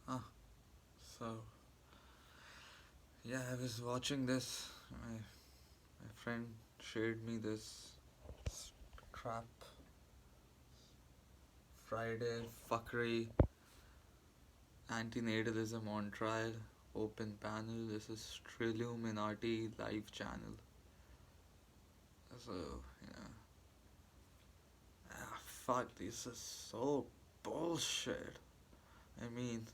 Ah, so yeah, I was watching this. My friend shared me this crap Friday fuckery, anti-natalism on trial, open panel. This is Trilluminati live channel. So fuck, this is so bullshit. I mean,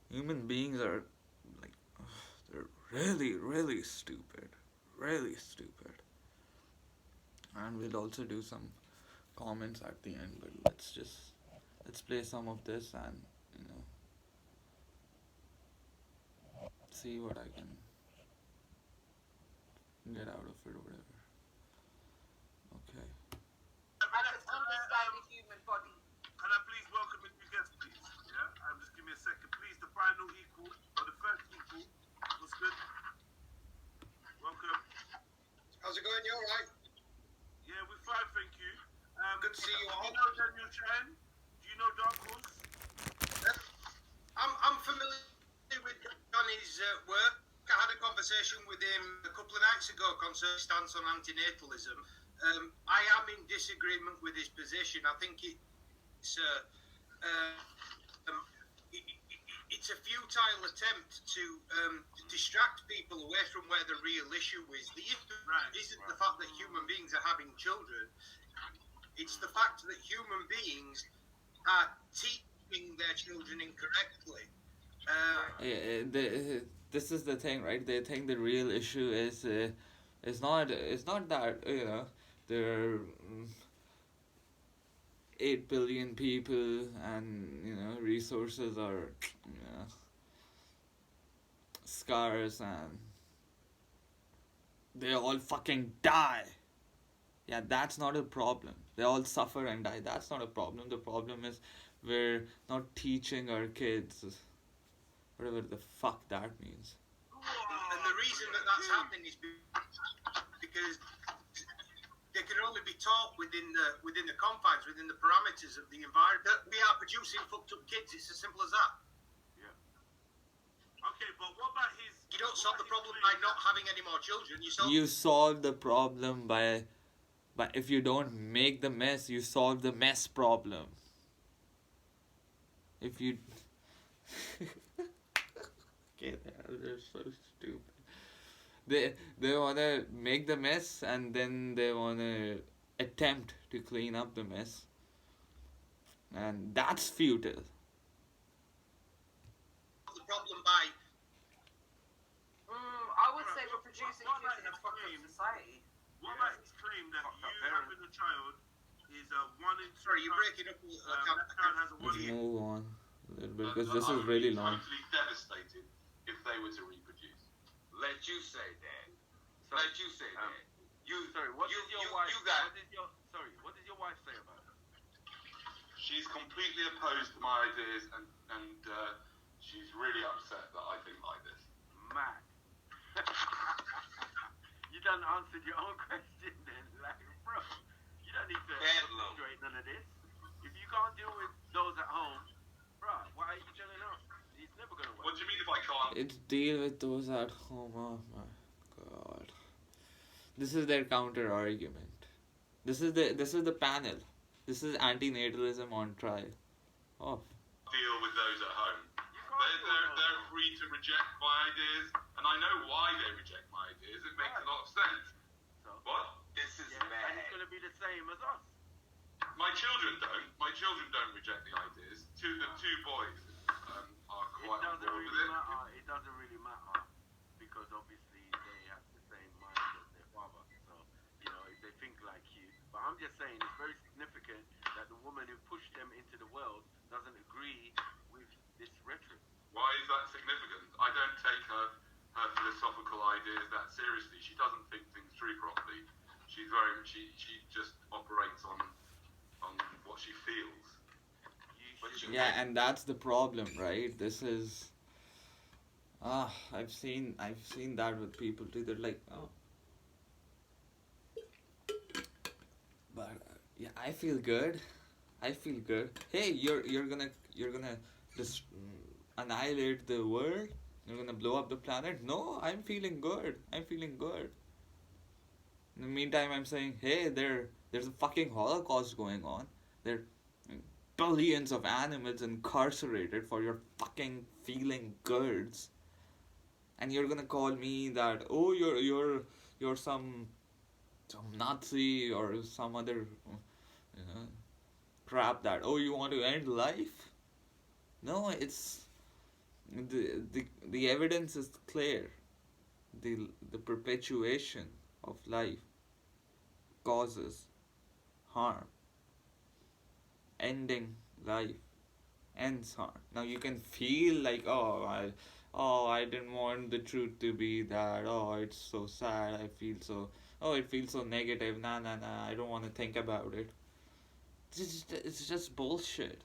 human beings are like, they're really, really stupid, really stupid. And we'll also do some comments at the end, but let's play some of this and you know see what I can get out of it or whatever. Okay. Understand the human body. Can I please welcome a new guest, please? Yeah, just give me a second, please. The final equal or the first equal. What's good? Welcome. How's it going? You all right? Yeah, we're fine, thank you. Good to see you all. Do you know Daniel Chan? Do you know Dark Horse? I'm familiar with Johnny's work. I had a conversation with him a couple of nights ago concerning his stance on antinatalism. I am in disagreement with his position. I think it's a futile attempt to distract people away from where the real issue is. The issue isn't the fact that human beings are having children. It's the fact that human beings are teaching their children incorrectly. This is the thing, right? They think the real issue is it's not that there are 8 billion people and resources are scarce and they all fucking die. Yeah, that's not a problem. They all suffer and die. That's not a problem. The problem is we're not teaching our kids whatever the fuck that means. And the reason that that's happening is because they can only be taught within the confines, within the parameters of the environment. That we are producing fucked up kids. It's as simple as that. Yeah. Okay, but what about his? You don't solve the problem by not having any more children. You solve the problem by if you don't make the mess, you solve the mess problem. If you okay, they're so stupid. They wanna make the mess and then they wanna attempt to clean up the mess, and that's futile. The problem by I would say we're producing kids in a fucking society. What about his claim that you having a child is a one in? Sorry, you're breaking up. Let's move on a little bit because this is really long. Totally devastated if they were to reproduce. Let you say that. Let you say that. What does your wife say about it? She's completely opposed to my ideas and she's really upset that I think like this. Mad. You done answered your own question then, like, bro. You don't need to straight none of this. If you can't deal with those at home, bro, why are you telling us? It's never gonna work. What do you mean if I can't? It's deal with those at home. Oh my god. This is their counter argument. This is the panel. This is anti-natalism on trial. Oh. Deal with those at home. They're free to reject my ideas, and I know why they reject my ideas. It makes a lot of sense. So, what? This is bad. And it's going to be the same as us. My children don't. My children don't reject the ideas. The two boys are quite on board with it. It doesn't really matter because obviously they have the same mind as their father. So, if they think like you. But I'm just saying it's very significant that the woman who pushed them into the world doesn't agree with this rhetoric. Why is that significant? I don't take her philosophical ideas that seriously. She doesn't think things through properly. She just operates on what she feels. Yeah, and that's the problem, right? This is I've seen that with people too. They're like, oh, but yeah, I feel good. Hey, you're gonna just annihilate the world. You're gonna blow up the planet. No, I'm feeling good. I'm feeling good. In the meantime, I'm saying, hey, there's a fucking Holocaust going on. There are billions of animals incarcerated for your fucking feeling goods, and you're gonna call me that? Oh, you're some Nazi or some other you know crap that. Oh, you want to end life? No, it's the evidence is clear. The perpetuation of life causes harm. Ending life ends harm. Now you can feel like, I didn't want the truth to be that. Oh, it's so sad. I feel so. Oh, it feels so negative. Nah, nah, nah. I don't want to think about it. It's just bullshit.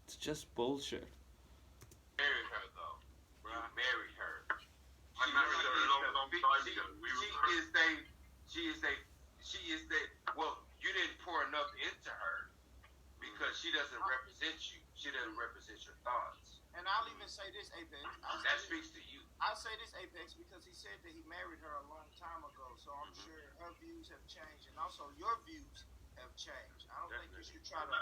It's just bullshit. Married her though. You married her. I married her a long time ago. She is the. Well, you didn't pour enough into her because she doesn't represent you. She doesn't represent your thoughts. And I'll even say this, Apex. That speaks to you. I'll say this, Apex, because he said that he married her a long time ago. So I'm sure her views have changed, and also your views have changed. I don't think you should try to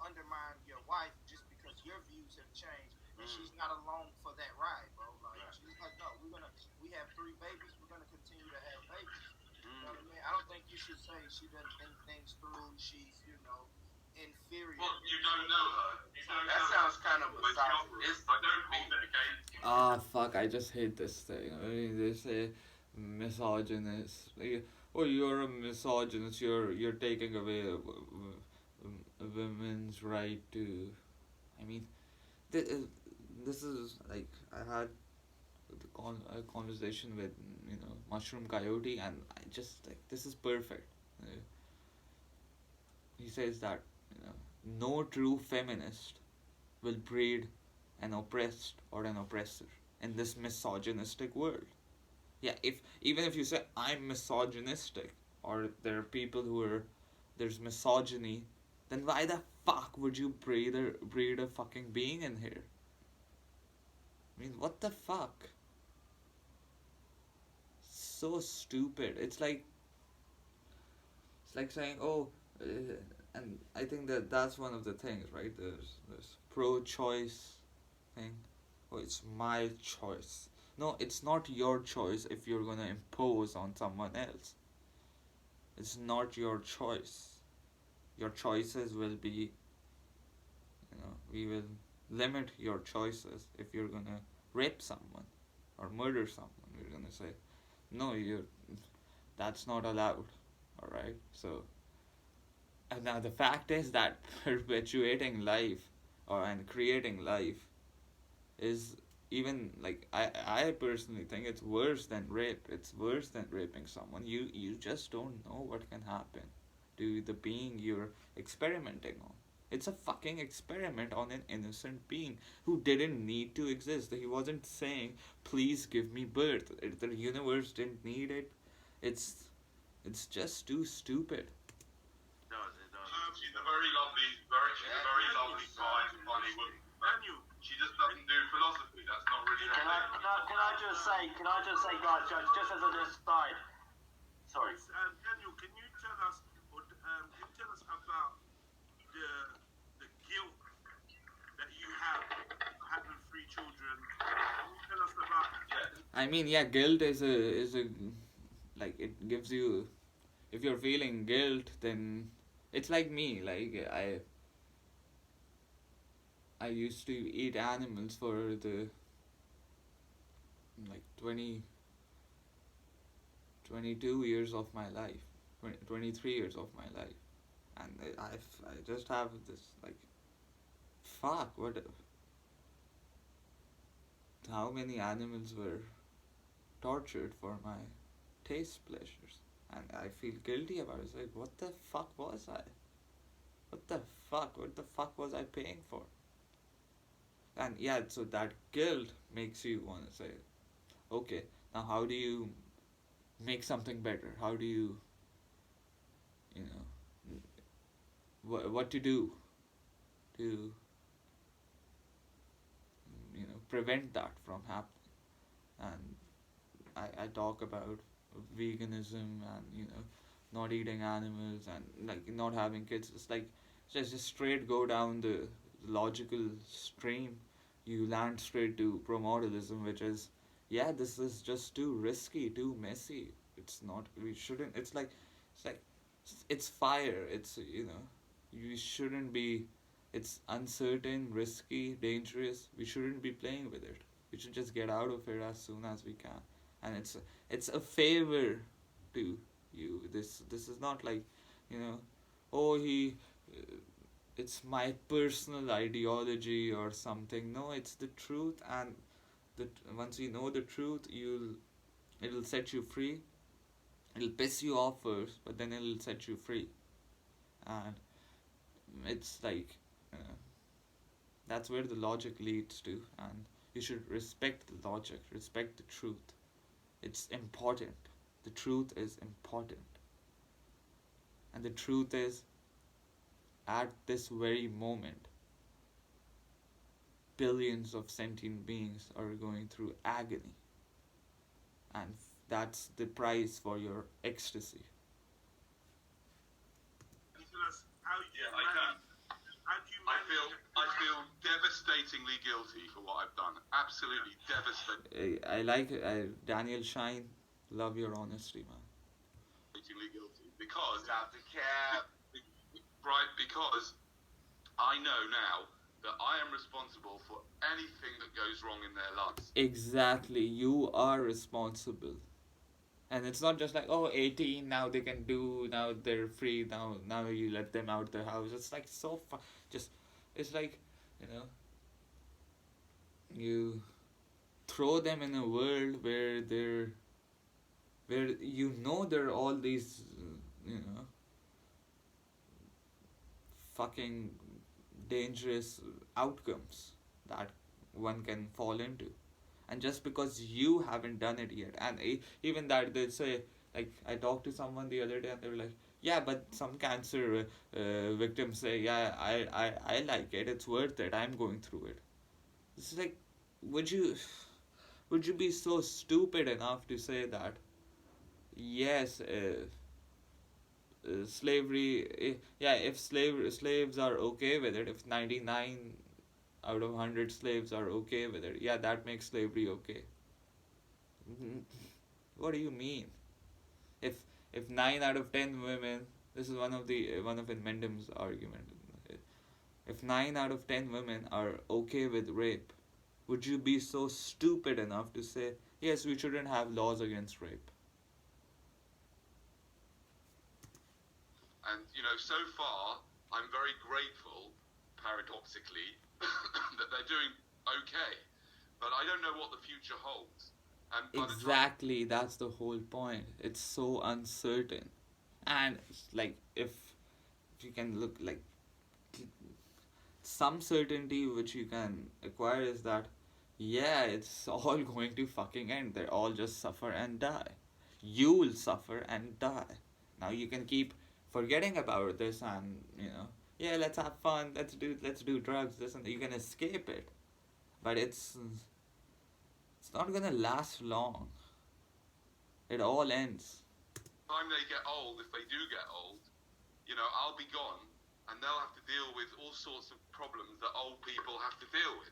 undermine your wife just because your views have changed, and she's not alone for that ride, bro. Like she's like, no, we have 3 babies. We're gonna continue to have babies. You know what I mean? I don't think you should say she doesn't think things through. She's inferior. Well, you don't know her. That sounds kind of misogynist. I don't mean that, okay? Ah, fuck, I just hate this thing. I mean, they say misogynist. Like, oh, you're a misogynist. You're taking away a women's right to. I mean, this is like I had a conversation with Mushroom Coyote, and I just like this is perfect. He says that no true feminist will breed an oppressed or an oppressor in this misogynistic world. Yeah, even if you say I'm misogynistic, or there are people who are there's misogyny, then why the fuck would you breed a fucking being in here? I mean, what the fuck? So stupid. It's like saying, oh, and I think that's one of the things, right? There's pro-choice thing. Oh, it's my choice. No, it's not your choice if you're gonna impose on someone else. It's not your choice. Your choices will be, we will limit your choices if you're gonna rape someone or murder someone. We're gonna say, no, that's not allowed. All right, so. And now the fact is that perpetuating life and creating life is even like I personally think it's worse than rape. It's worse than raping someone. You just don't know what can happen to the being you're experimenting on. It's a fucking experiment on an innocent being who didn't need to exist. He wasn't saying, please give me birth. The universe didn't need it. It's just too stupid. She's a very lovely guy in Hollywood. She just doesn't do philosophy. That's not really her thing. Can I just say, guys, just as an aside. Sorry. Daniel, can you tell us about the guilt that you have having 3 children? Can you tell us about that? I mean, yeah, guilt is a like it gives you. If you're feeling guilt, then it's like me. Like I used to eat animals for the 22 years of my life, 23 years of my life, and I just have this like, fuck, what? How many animals were tortured for my taste pleasures, and I feel guilty about it. It's like, what the fuck was I? What the fuck was I paying for? And yeah, so that guilt makes you want to say, okay, now how do you make something better? How do you, what to do to, prevent that from happening. And I talk about veganism and not eating animals and like not having kids. It's like just straight go down the logical stream. You land straight to promotalism, which is, yeah, this is just too risky, too messy. It's not. We shouldn't. It's like it's fire. It's you shouldn't be. It's uncertain, risky, dangerous. We shouldn't be playing with it. We should just get out of it as soon as we can. And it's a favor to you. This is not like, you know, oh he, it's my personal ideology or something. No, it's the truth, and once you know the truth, it'll set you free. It'll piss you off first, but then it'll set you free. And it's like, uh, that's where the logic leads to, and you should respect the logic, respect the truth. It's important. The truth is important. And the truth is, at this very moment, billions of sentient beings are going through agony. And that's the price for your ecstasy. How you Yeah, I can. How do you I feel devastatingly guilty for what I've done. Absolutely devastatingly I like Daniel Shine. Love your honesty, man. guilty because Stop the cap. right because I know now that I am responsible for anything that goes wrong in their lives. Exactly, you are responsible. And it's not just like, oh, 18, now they can do, now they're free, now you let them out the house. It's like so fun. Just, it's like, you throw them in a world where there are all these, fucking dangerous outcomes that one can fall into. And just because you haven't done it yet, and even that, they say, like, I talked to someone the other day and they were like, yeah, but some cancer victims say, yeah, I like it, it's worth it, I'm going through it. It's like, would you be so stupid enough to say that, yes, slavery, yeah, if slaves are okay with it, if 99 out of 100 slaves are okay with it, yeah, that makes slavery okay. What do you mean? If 9 out of 10 women, this is one of Mendham's argument, if 9 out of 10 women are okay with rape, would you be so stupid enough to say, yes, we shouldn't have laws against rape? And so far I'm very grateful, paradoxically, that they're doing okay. But I don't know what the future holds. And Exactly, that's the whole point. It's so uncertain. And like, if you can look like, some certainty which you can acquire is that, yeah, it's all going to fucking end. They all just suffer and die. You will suffer and die. Now you can keep forgetting about this and, yeah, let's have fun, let's do drugs, this and that. You can escape it. But it's not gonna last long. It all ends. time they get old, if they do get old, I'll be gone, and they'll have to deal with all sorts of problems that old people have to deal with.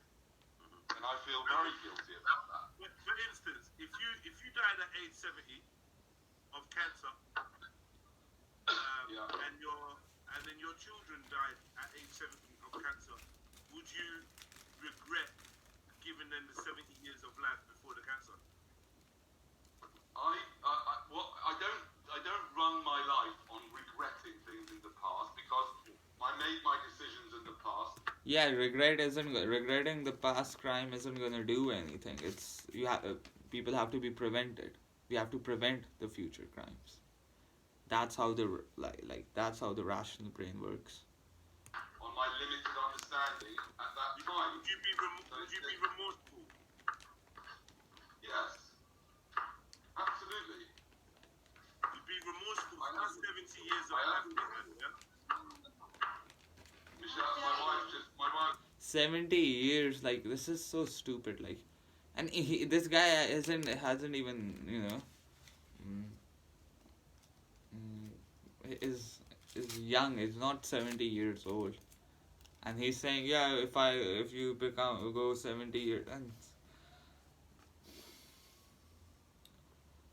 And I feel very guilty about that. For instance, if you died at age 70 of cancer, Yeah. and then your children died at age 70 of cancer, would you regret giving them the 70 years of life before the cancer? I don't run my life on regretting things in the past because I made my decisions in the past. Yeah, regretting the past crime isn't gonna do anything. It's people have to be prevented. We have to prevent the future crimes. That's how that's how the rational brain works. On my limited understanding at that time. Would you be remorseful? Yes. Absolutely. You'd be remorseful for the 70 years of I life am. they had, yeah? Michelle, my wife 70 years, like, this is so stupid, like, and this guy hasn't even, mm, is young, is not 70 years old, and he's saying, yeah, if you go 70 years, and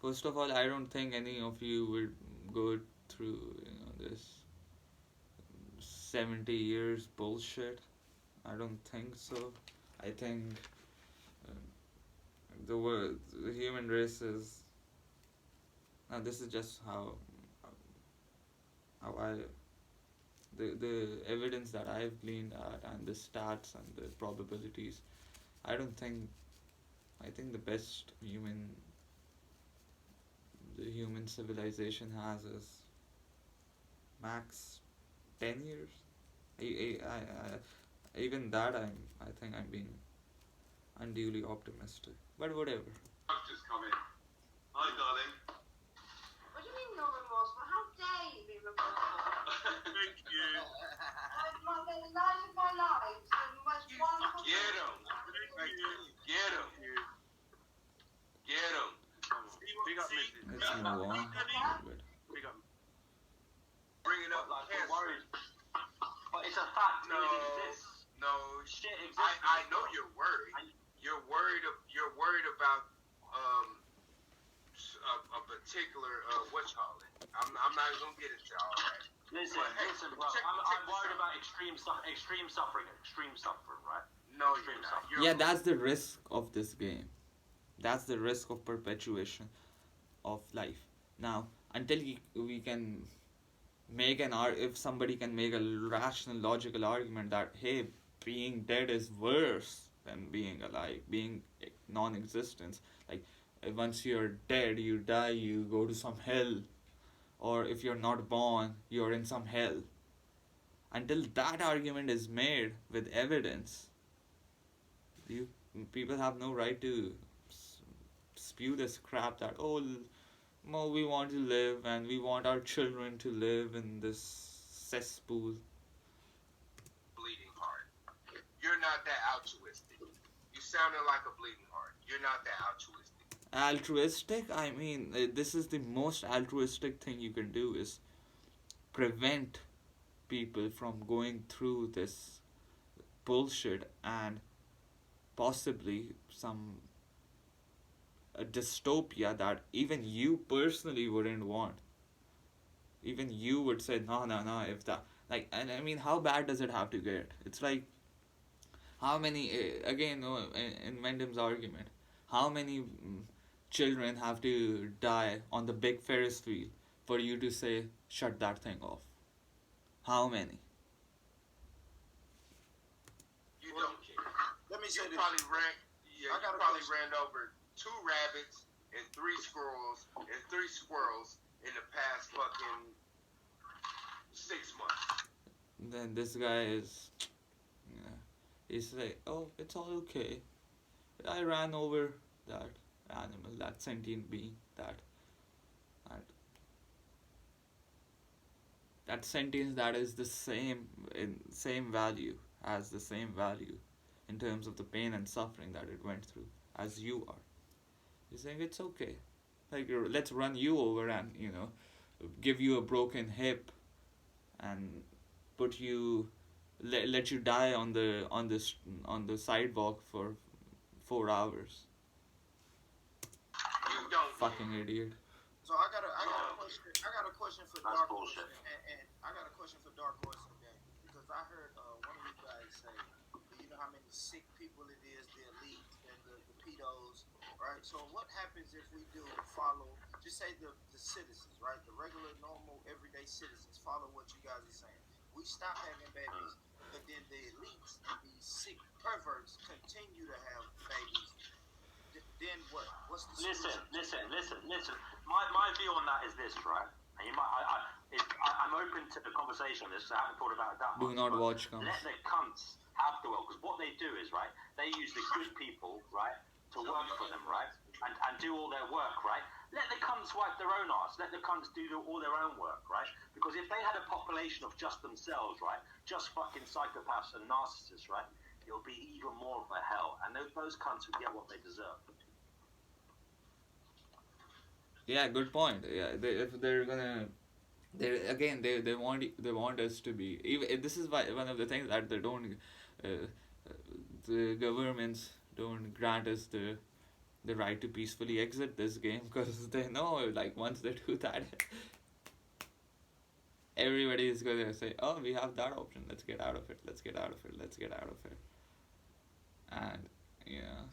first of all, I don't think any of you would go through, this 70 years bullshit. I don't think so. I think uh, the human race is. Now this is just how I the evidence that I've gleaned at, and the stats and the probabilities. I don't think. I think the human civilization has is max 10 years. Even that I think I'm being unduly optimistic. But whatever. I've just come in. Hi, darling. What do you mean you're remorseful? How dare you be remorseful? Thank you. The life of my life, the most wonderful. Get him. Thank you. Get him. Get him. Big up, See, Mrs. Let's move on. But Big up. bringing up Like, we're cancer. worried. But it's a fact. No, It exists. no. Shit exists. I know you're worried. You're worried about a particular whatchamacallit. I'm not gonna get into all that. Listen, But, hey, listen, bro. check I'm this worried out. about extreme suffering, right? No, you're not. You're yeah, that's the risk of this game. That's the risk of perpetuation of life. Now, until we can make if somebody can make a rational, logical argument that, hey, being dead is worse than being alive, being non-existence. Like, once you're dead, you die, you go to some hell, or if you're not born, you're in some hell. Until that argument is made with evidence, people have no right to spew this crap that, we want to live and we want our children to live in this cesspool. bleeding heart. You're not that altruistic. You sounded like a bleeding heart. You're not that altruistic. Altruistic? I mean, this is the most altruistic thing you can do, is prevent people from going through this bullshit and possibly a dystopia that even you personally wouldn't want. Even you would say, no, if that, like, and I mean, how bad does it have to get? It's like, how many, again, in Mendham's argument, how many children have to die on the big Ferris wheel for you to say, shut that thing off? How many? You don't care. Let me You say this. probably ran. Yeah, I you got a probably question. ran over 2 rabbits and 3 squirrels in the past fucking 6 months. Then this guy is, he's like, oh, it's all okay. I ran over that animal, that sentient being, that sentience that is the same value, has the same value in terms of the pain and suffering that it went through as you are. He's saying it's okay. Like, let's run you over and, give you a broken hip and put you, let you die on the sidewalk for 4 hours. You don't. Fucking idiot. So I got a question. I got a question for That's Dark bullshit. Horse, and I got a question for Dark Horse today, because I heard one of you guys say, you know how many sick people it is, the elite and the pedos, right? So what happens if we do follow, just say the citizens, right? The regular, normal, everyday citizens follow what you guys are saying. We stop having babies, but then the elites and these sick perverts continue to have babies. Then what? What's the Listen. solution? My view on that is this, right? And you might, I'm open to the conversation on this. I haven't thought about it that Do much. not but watch cunts. Let the cunts have the will, because what they do is, right, they use the good people, right, to work for them, right, and do all their work, right. Let the cunts wipe their own arse. Let the cunts do all their own work, right? Because if they had a population of just themselves, right, just fucking psychopaths and narcissists, right, it'll be even more of a hell. And those cunts will get what they deserve. Yeah, good point. Yeah, if they're gonna, they want us to be. Even this is why one of the things that they don't, uh, the governments don't grant us the right to peacefully exit this game, because they know, like, once they do that, everybody is gonna say, oh, we have that option, let's get out of it, let's get out of it, let's get out of it. And yeah,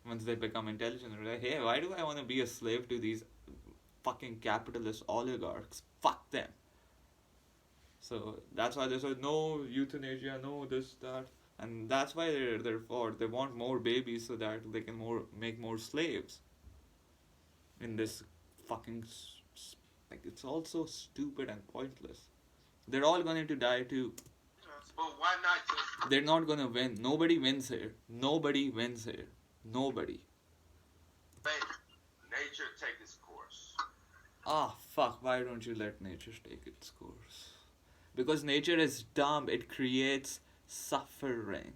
once they become intelligent, they're like, hey, why do I want to be a slave to these fucking capitalist oligarchs? Fuck them. So that's why they said no euthanasia, no this, that, and that's why they're for. They want more babies so that they can make more slaves. In this fucking like, it's all so stupid and pointless. They're all going to die too. But why not just? They're not gonna win. Nobody wins here. Nobody wins here. Nobody. Let nature take its course. Ah, fuck. Why don't you let nature take its course? Because nature is dumb. It creates suffering.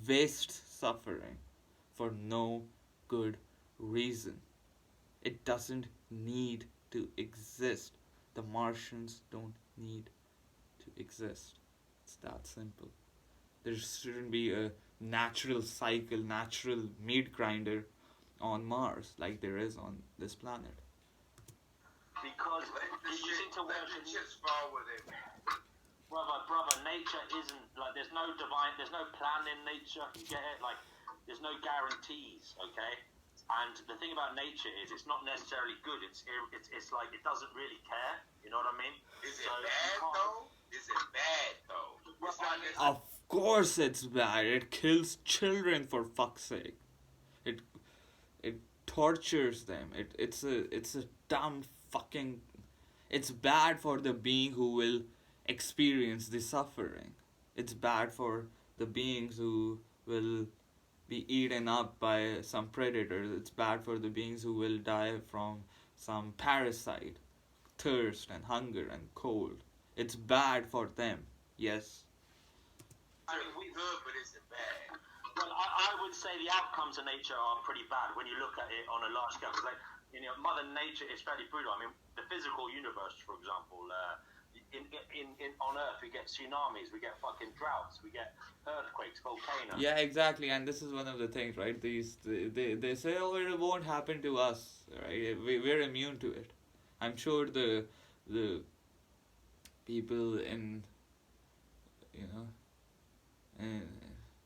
Waste suffering. For no good reason. It doesn't need to exist. The Martians don't need to exist. It's that simple. There shouldn't be a natural cycle, natural meat grinder on Mars like there is on this planet. Because you seem to Let the worship. chips fall where they may. Brother, nature isn't like, there's no plan in nature. You get it? Like, there's no guarantees. Okay. And the thing about nature is, it's not necessarily good. It's like, it doesn't really care. You know what I mean? Is it So you bad can't- though? Is it bad though? Well, It's not I mean, necessarily. Of course it's bad. It kills children, for fuck's sake. It tortures them. It's a dumb fucking. It's bad for the being who will experience the suffering. It's bad for the beings who will be eaten up by some predators. It's bad for the beings who will die from some parasite, thirst and hunger and cold. It's bad for them. Yes. I It's mean, good, but is it bad? Well, I would say the outcomes of nature are pretty bad when you look at it on a large scale. Because, like, Mother Nature is fairly brutal. I mean, the physical universe, for example, on Earth we get tsunamis, we get fucking droughts, we get earthquakes, volcanoes. Yeah, exactly, and this is one of the things, right? They say, oh, it won't happen to us, right? We're immune to it. I'm sure the people in, you know,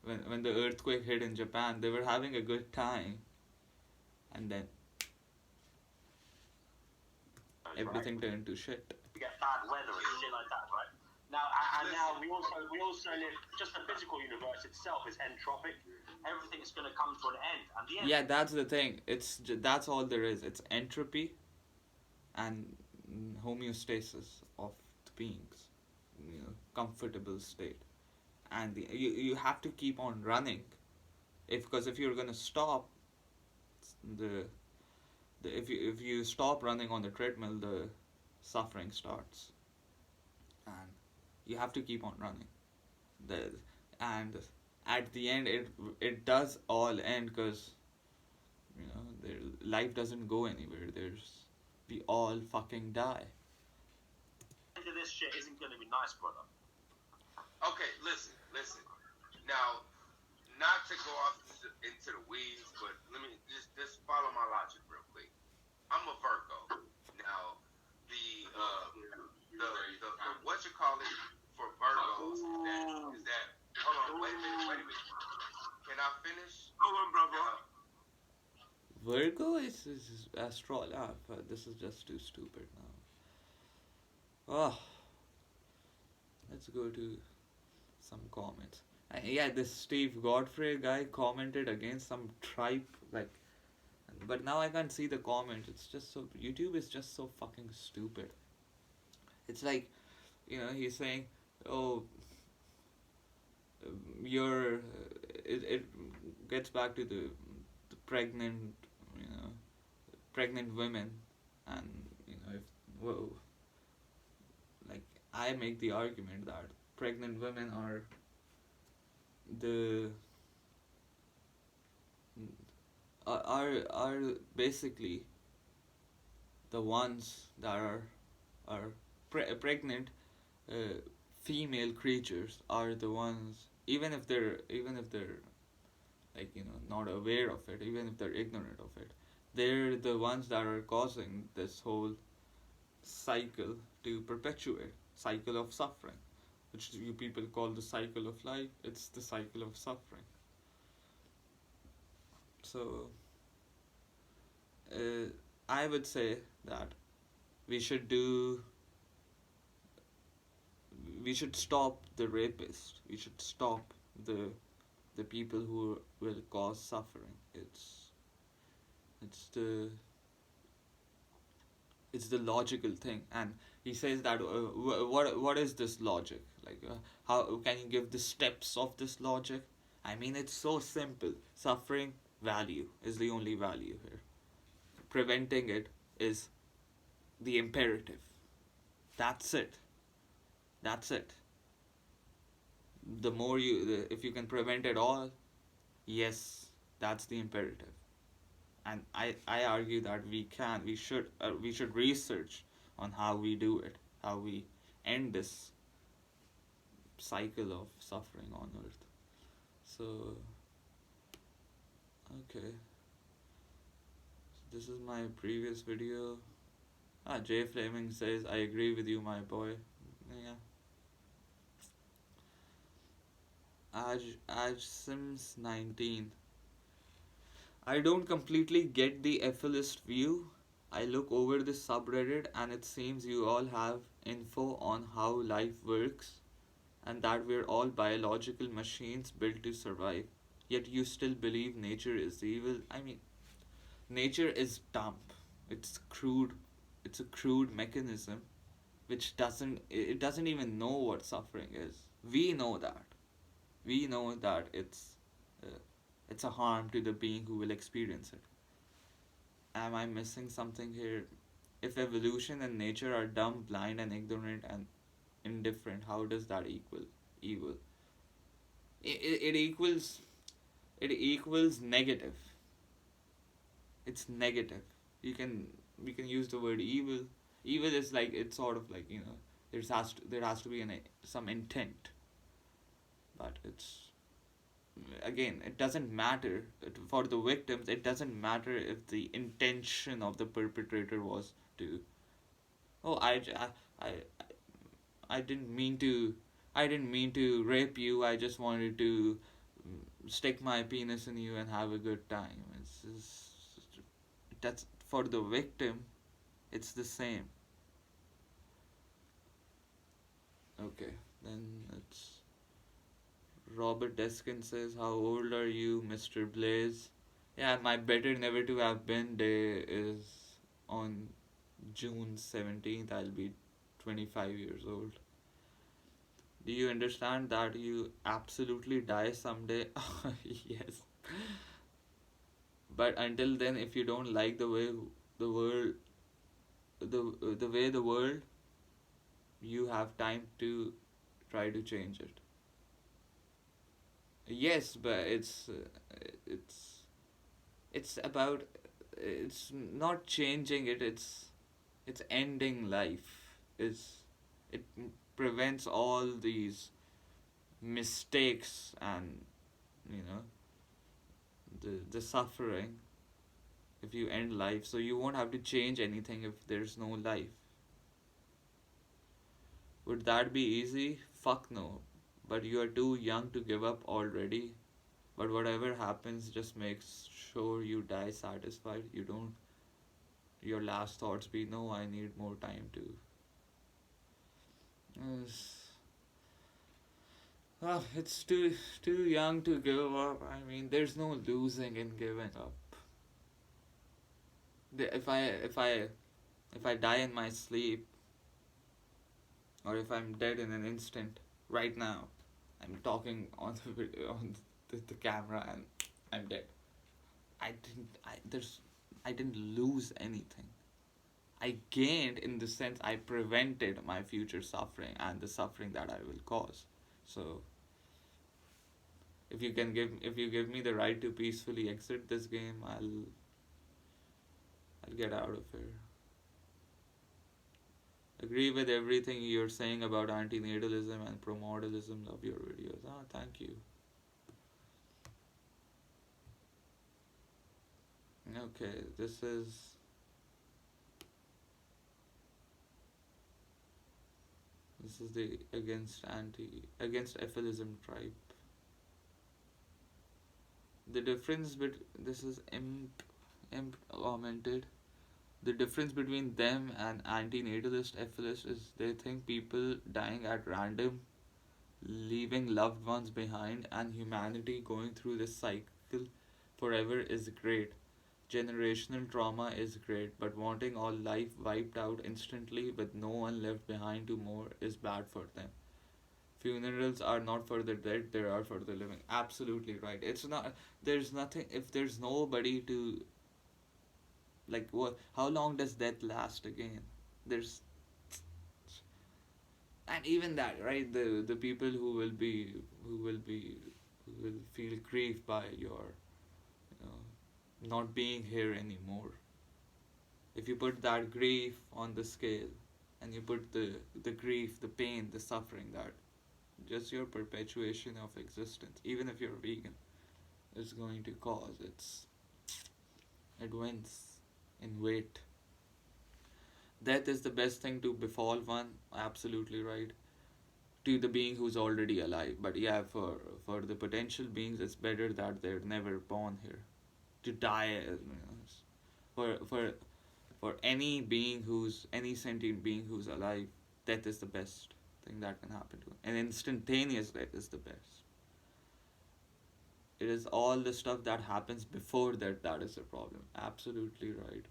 when the earthquake hit in Japan, they were having a good time, and then everything turned to shit. We get bad weather and shit like that, right? Now, and now we also live, just the physical universe itself is entropic. Everything's going to come to an end, and the end. Yeah, that's the thing. That's all there is. It's entropy and homeostasis of the beings, comfortable state, and you have to keep on running, because if you're gonna stop, if you stop running on the treadmill, the suffering starts, and you have to keep on running. And at the end, it does all end, because life doesn't go anywhere. We all fucking die. End of this shit isn't going to be nice, brother. Okay, listen. Now, not to go off into the weeds, but let me just follow my logic real quick. I'm a Virgo. Now, the what you call it for Virgos is that hold on, wait a minute. Can I finish? Hold on, brother. Virgo is astrology. But this is just too stupid now. Oh, let's go to some comments. Yeah, this Steve Godfrey guy commented against some tripe, like, but now I can't see the comments. It's just so, YouTube is just so fucking stupid. It's like, he's saying, oh, it gets back to the pregnant, pregnant women, and if, whoa, like, I make the argument that pregnant women are the are basically the ones that are pregnant uh, female creatures are the ones, even if they're like, not aware of it, even if they're ignorant of it, they're the ones that are causing this whole cycle to perpetuate, cycle of suffering, which you people call the cycle of life. It's the cycle of suffering. So uh, I would say that we should do we should stop the rapist. We should stop the people who will cause suffering. It's the it's the logical thing. And he says that what is this logic, like, how can you give the steps of this logic? I mean, it's so simple. Suffering value is the only value here. Preventing it is the imperative. That's it. That's it. The more if you can prevent it all, yes, that's the imperative. And I argue that we should research on how we do it, how we end this cycle of suffering on earth. So, okay, so this is my previous video. Jay Fleming says, I agree with you, my boy. Yeah. Aj Sims 19. I don't completely get the FList view. I look over the subreddit and it seems you all have info on how life works and that we're all biological machines built to survive. Yet you still believe nature is evil. I mean, nature is dumb. It's crude. It's a crude mechanism which doesn't even know what suffering is. We know that. We know that uh, it's a harm to the being who will experience it. Am I missing something here? If evolution and nature are dumb, blind, and ignorant and indifferent, how does that equal evil? It equals negative. It's negative. You can we can use the word evil. Evil is like, it's sort of like, there has to be some intent, but it's, again, it doesn't matter for the victims. It doesn't matter if the intention of the perpetrator was to, oh, I I didn't mean to, rape you. I just wanted to stick my penis in you and have a good time. It's just, that's for the victim. It's the same. Okay, then it's Robert Deskin says, how old are you, Mr. Blaze? Yeah, my better never to have been day is on June 17th. I'll be 25 years old. Do you understand that you absolutely die someday? Yes. But until then, if you don't like the way the world, the world, you have time to try to change it. Yes, but it's it's about, it's not changing it. It's ending life. It prevents all these mistakes and, you know the suffering if you end life, so you won't have to change anything if there's no life. Would that be easy? Fuck no. But you are too young to give up already. But whatever happens, just make sure you die satisfied. You don't, your last thoughts be, no, I need more time to. It's too young to give up. I mean, there's no losing in giving up. If I die in my sleep, or if I'm dead in an instant, right now, I'm talking on the video, on the camera, and I'm dead. I didn't lose anything. I gained in the sense I prevented my future suffering and the suffering that I will cause. So If you give me the right to peacefully exit this game, I'll get out of here. Agree with everything you're saying about antinatalism and promortalism. Love your videos. Ah, thank you. Okay, this is the against aphilism tribe. The difference this is imp commented. The difference between them and anti-natalist aphilists is they think people dying at random, leaving loved ones behind, and humanity going through this cycle forever is great. Generational trauma is great, but wanting all life wiped out instantly with no one left behind to mourn is bad for them. Funerals are not for the dead, they are for the living. Absolutely right. It's not, there's nothing, if there's nobody to, like, what, how long does death last again? There's, and even that, right? The people who will feel grief by your, you know, not being here anymore. If you put that grief on the scale, and you put the grief, the pain, the suffering, that just your perpetuation of existence, even if you're vegan, is going to cause, it wins in weight. Death is the best thing to befall one, absolutely right. To the being who's already alive. But yeah, for the potential beings, it's better that they're never born here. To die, for any sentient being who's alive, death is the best thing that can happen to him. And instantaneous death is the best. It is all the stuff that happens before that is the problem. Absolutely right.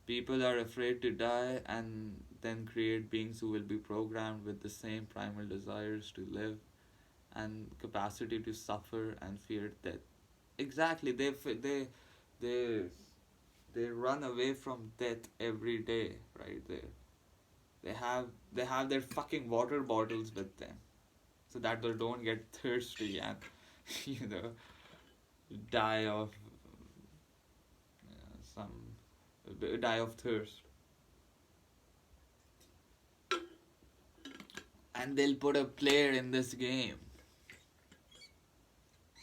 People are afraid to die and then create beings who will be programmed with the same primal desires to live and capacity to suffer and fear death. Exactly, they they run away from death every day, right? They have their fucking water bottles with them, so that they don't get thirsty and you know die of die of thirst. And they'll put a player in this game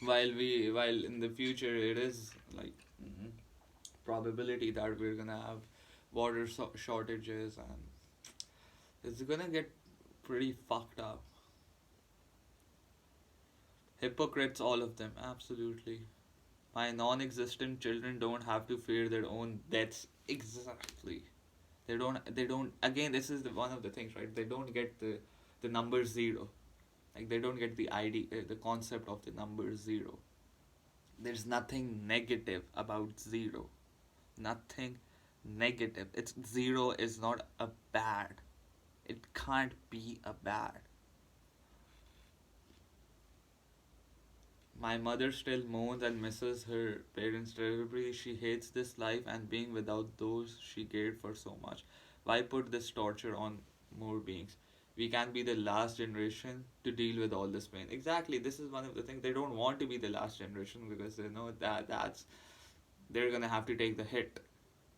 while in the future it is like probability that we're gonna have water shortages, and it's gonna get pretty fucked up. Hypocrites, all of them, absolutely. My non-existent children don't have to fear their own deaths. Exactly. They don't again, this is one of the things, right? They don't get the number zero. Like, they don't get the concept of the number zero. There's nothing negative about zero. Nothing negative. It's zero is not a bad. It can't be a bad. My mother still moans and misses her parents terribly. She hates this life and being without those she cared for so much. Why put this torture on more beings? We can be the last generation to deal with all this pain. Exactly, this is one of the things. They don't want to be the last generation because they know that's they're gonna have to take the hit,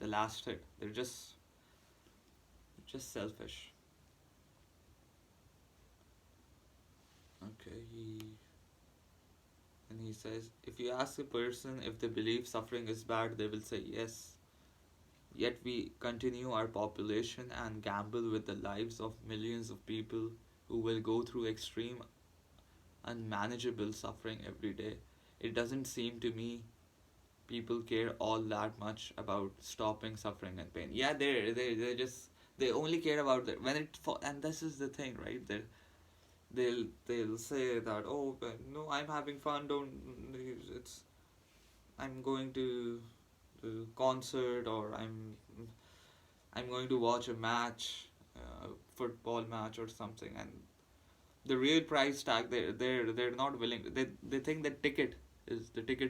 the last hit. They're just selfish. Okay, he says, if you ask a person if they believe suffering is bad, they will say yes. Yet we continue our population and gamble with the lives of millions of people who will go through extreme, unmanageable suffering every day. It doesn't seem to me people care all that much about stopping suffering and pain. Yeah, they only care about that when and this is the thing, right? They'll say that, oh, but no, I'm having fun, don't, it's, I'm going to the concert, or I'm going to watch a match, football match or something, and the real price tag, they're not willing, they think the ticket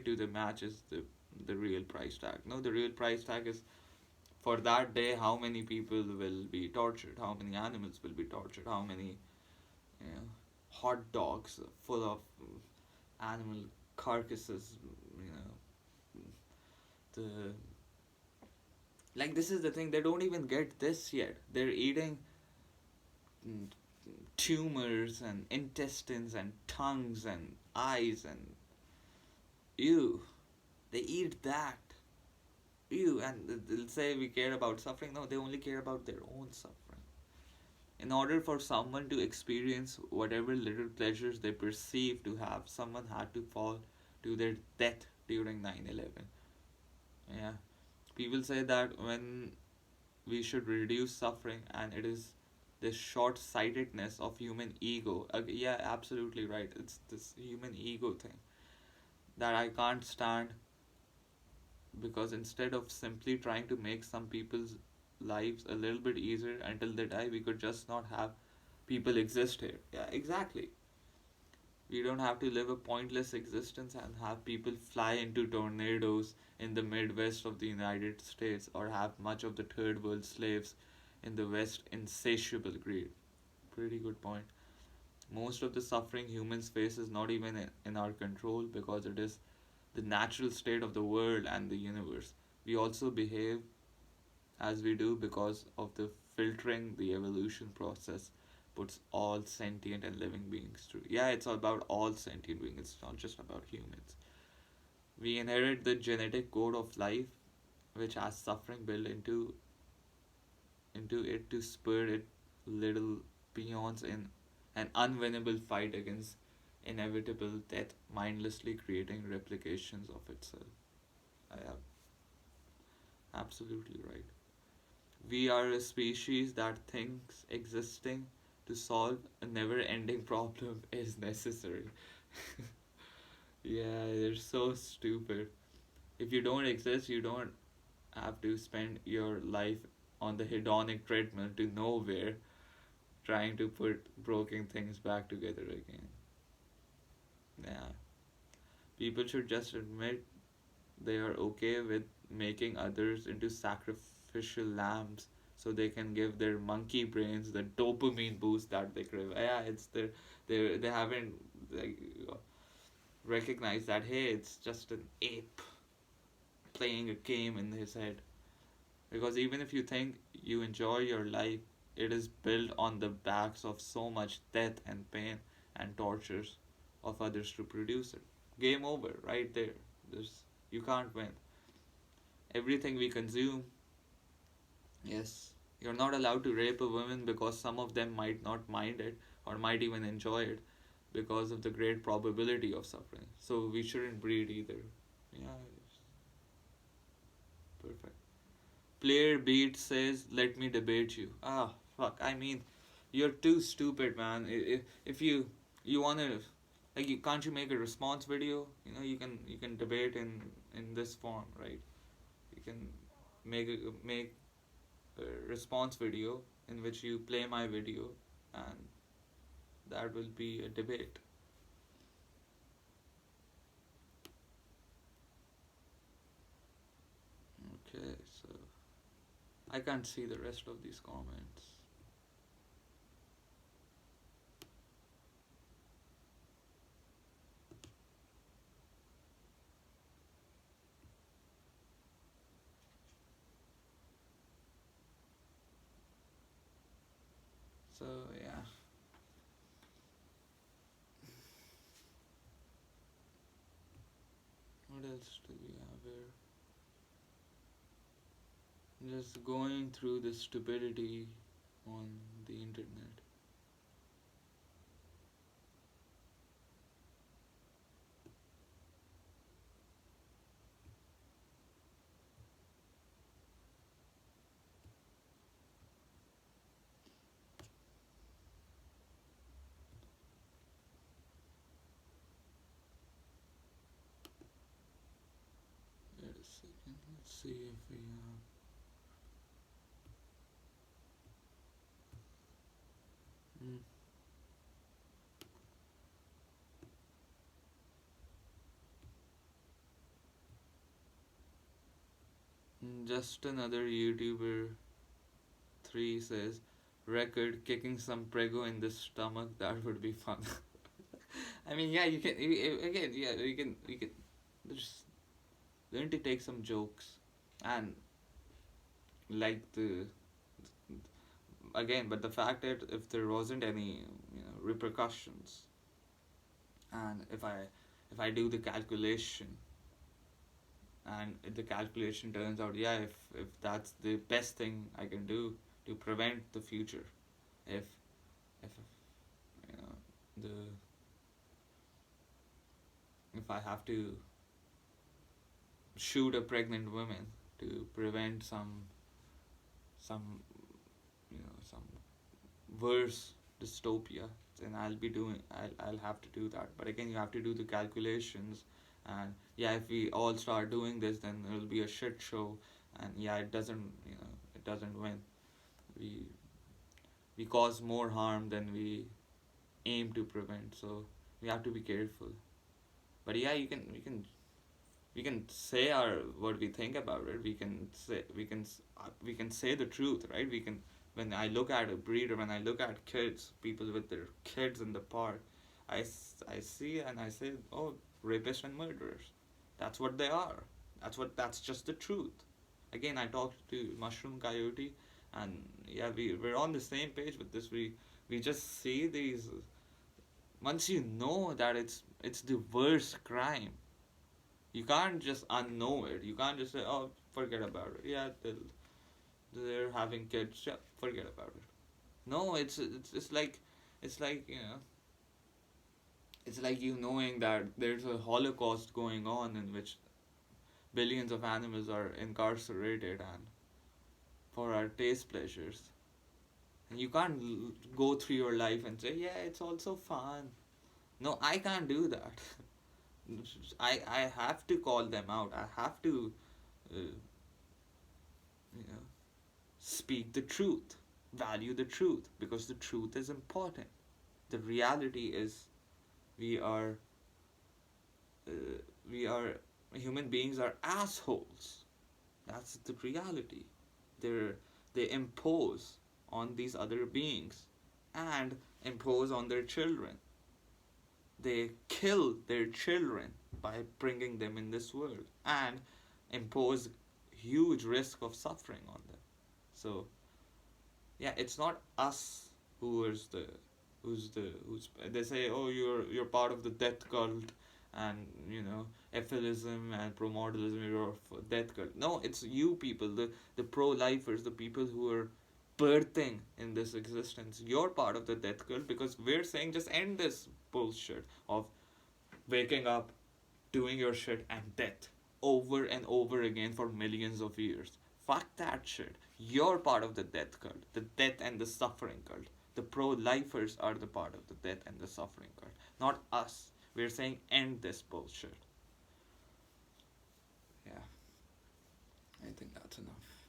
to the match is the real price tag. No, the real price tag is for that day how many people will be tortured, how many animals will be tortured, how many, you know, hot dogs full of animal carcasses, you know, the like this is the thing, they don't even get this yet. They're eating mm, tumors and intestines and tongues and eyes and ew. They eat that. Ew, and they'll say we care about suffering. No, they only care about their own suffering. In order for someone to experience whatever little pleasures they perceive to have, someone had to fall to their death during 9/11. Yeah. People say that when we should reduce suffering, and it is this short sightedness of human ego. Yeah, absolutely right. It's this human ego thing that I can't stand, because instead of simply trying to make some people's lives a little bit easier until they die, we could just not have people exist here. Yeah, exactly. We don't have to live a pointless existence and have people fly into tornadoes in the Midwest of the United States, or have much of the third world slaves in the West insatiable greed. Pretty good point. Most of the suffering humans face is not even in our control, because it is the natural state of the world and the universe. We also behave as we do because of the filtering the evolution process puts all sentient and living beings through. Yeah, it's about all sentient beings, it's not just about humans. We inherit the genetic code of life, which has suffering built into it to spur it little peons in an unwinnable fight against inevitable death, mindlessly creating replications of itself. I am absolutely right. We are a species that thinks existing to solve a never ending problem is necessary. Yeah, they're so stupid. If you don't exist, you don't have to spend your life on the hedonic treadmill to nowhere trying to put broken things back together again. Yeah. People should just admit they are okay with making others into sacrificial lambs so they can give their monkey brains the dopamine boost that they crave. Yeah, it's they haven't like recognized that hey, it's just an ape playing a game in his head. Because even if you think you enjoy your life, it is built on the backs of so much death and pain and tortures of others to produce it. Game over, right there. There's you can't win. Everything we consume, yes, you're not allowed to rape a woman because some of them might not mind it or might even enjoy it because of the great probability of suffering. So we shouldn't breed either. Yeah, perfect. Player Beat says, "Let me debate you." Ah, fuck. I mean, you're too stupid, man. If you wanna like you can't you make a response video? You know you can debate in this form, right? You can make a response video in which you play my video, and that will be a debate. Okay, so I can't see the rest of these comments. So yeah. What else do we have here? Just going through the stupidity on the internet. Wait a second. Let's see if we have. Hmm. Just another YouTuber 3 says, record kicking some prego in the stomach, that would be fun. I mean, yeah, you can again, yeah, you can just learn to take some jokes and like the again, but the fact that if there wasn't any repercussions, and if I do the calculation, and if the calculation turns out, yeah, if that's the best thing I can do to prevent the future, if if you know the if I have to shoot a pregnant woman to prevent some some worse dystopia, then I'll have to do that. But again, you have to do the calculations, and yeah, if we all start doing this, then it'll be a shit show, and yeah, it doesn't win. We we cause more harm than we aim to prevent, so we have to be careful. But yeah, we can say our what we think about it. We can say the truth, right? We can when I look at a breeder, when I look at kids, people with their kids in the park, I see and I say, oh, rapists and murderers. That's what they are. That's just the truth. Again, I talked to Mushroom Coyote, and yeah, we're on the same page with this. We just see these. Once you know that it's the worst crime, you can't just unknow it. You can't just say, "Oh, forget about it." Yeah, they're having kids. Yeah, forget about it. No, it's like it's like you knowing that there's a Holocaust going on in which billions of animals are incarcerated and for our taste pleasures, and you can't go through your life and say, "Yeah, it's also fun." No, I can't do that. I have to call them out. I have to, you know, speak the truth, value the truth, because the truth is important. The reality is, we are, uh, we are, human beings are assholes. That's the reality. They're, they impose on these other beings and impose on their children. They kill their children by bringing them in this world and impose huge risk of suffering on them. So yeah, it's not us who is who's they say, oh, you're part of the death cult, and aphilism and promortalism, you're of death cult. No, it's you people, the pro-lifers, the people who are birthing in this existence. You're part of the death cult, because we're saying just end this bullshit of waking up, doing your shit, and death over and over again for millions of years. Fuck that shit. You're part of the death cult, the death and the suffering cult. The pro lifers are the part of the death and the suffering cult, not us. We're saying end this bullshit. Yeah, I think that's enough.